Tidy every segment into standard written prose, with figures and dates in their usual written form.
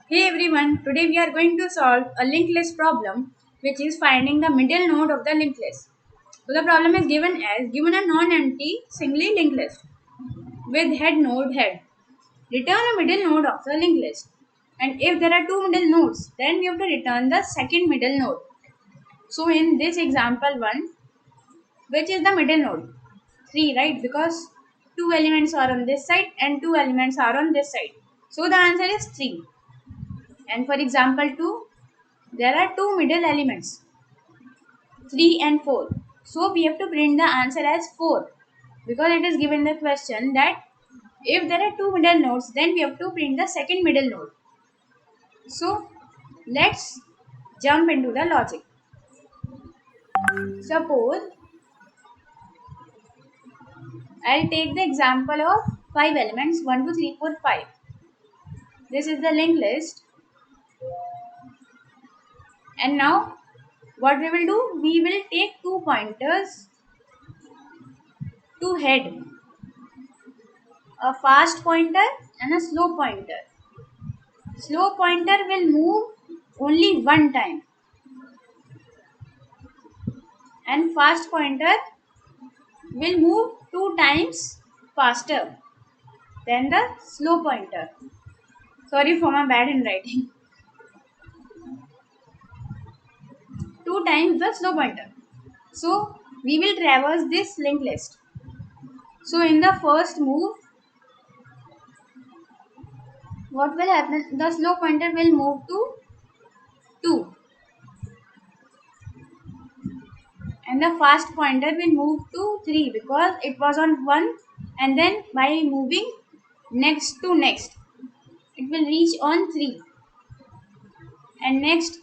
Hey everyone, today we are going to solve a linked list problem which is finding the middle node of the linked list. So the problem is given a non-empty singly linked list with head node head. Return a middle node of the linked list. And if there are two middle nodes, then we have to return the second middle node. So in this example 1, which is the middle node? 3, right? Because two elements are on this side and two elements are on this side. So the answer is 3. And for example 2, there are two middle elements 3 and 4. So we have to print the answer as 4 because it is given the question that if there are two middle nodes, then we have to print the second middle node. So let's jump into the logic. Suppose I'll take the example of 5 elements 1, 2, 3, 4, 5. This is the linked list. And now what we will do? We will take two pointers to head, a fast pointer and a slow pointer. Slow pointer will move only one time and fast pointer will move two times faster than the slow pointer. Sorry for my bad handwriting. Two times the slow pointer. So we will traverse this linked list. So in the first move, what will happen? The slow pointer will move to 2 and the fast pointer will move to 3 because it was on 1, and then by moving next to next it will reach on 3, and next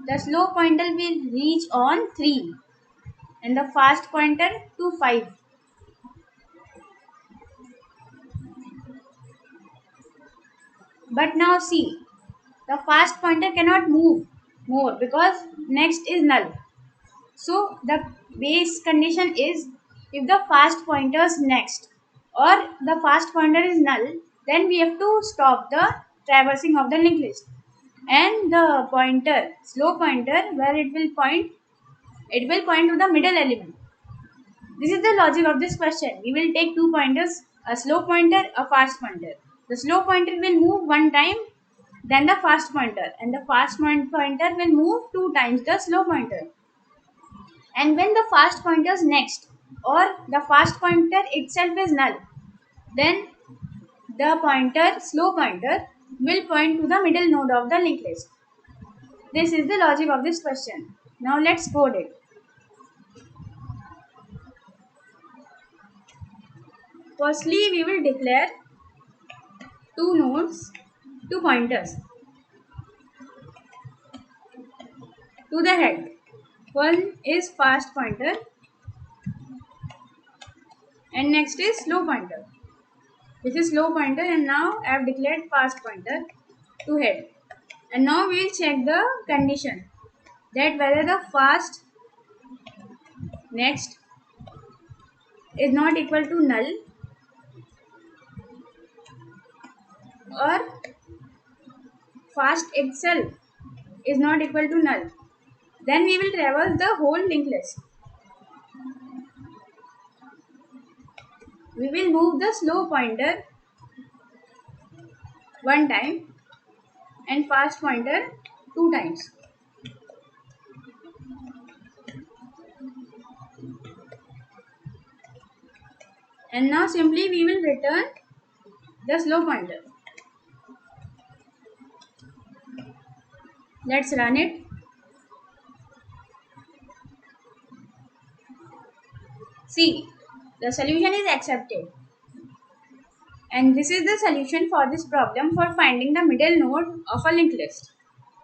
the slow pointer will reach on 3 and the fast pointer to 5. But now see, the fast pointer cannot move more because next is null. So the base condition is if the fast pointer is next or the fast pointer is null, then we have to stop the traversing of the linked list. And the pointer, slow pointer, where it will point to the middle element. This is the logic of this question. We will take two pointers, a slow pointer, a fast pointer. The slow pointer will move one time, then the fast pointer, and the fast pointer will move two times the slow pointer. And when the fast pointer is next or the fast pointer itself is null, then the slow pointer, will point to the middle node of the linked list. This is the logic of this question. Now let's code it. Firstly, we will declare two nodes, two pointers to the head. One is fast pointer and next is slow pointer. This is slow pointer, and now I have declared fast pointer to head. And now we will check the condition that whether the fast next is not equal to null or fast itself is not equal to null. Then we will traverse the whole linked list. We will move the slow pointer one time and fast pointer two times. And now simply we will return the slow pointer. Let's run it. See, the solution is accepted. And this is the solution for this problem for finding the middle node of a linked list.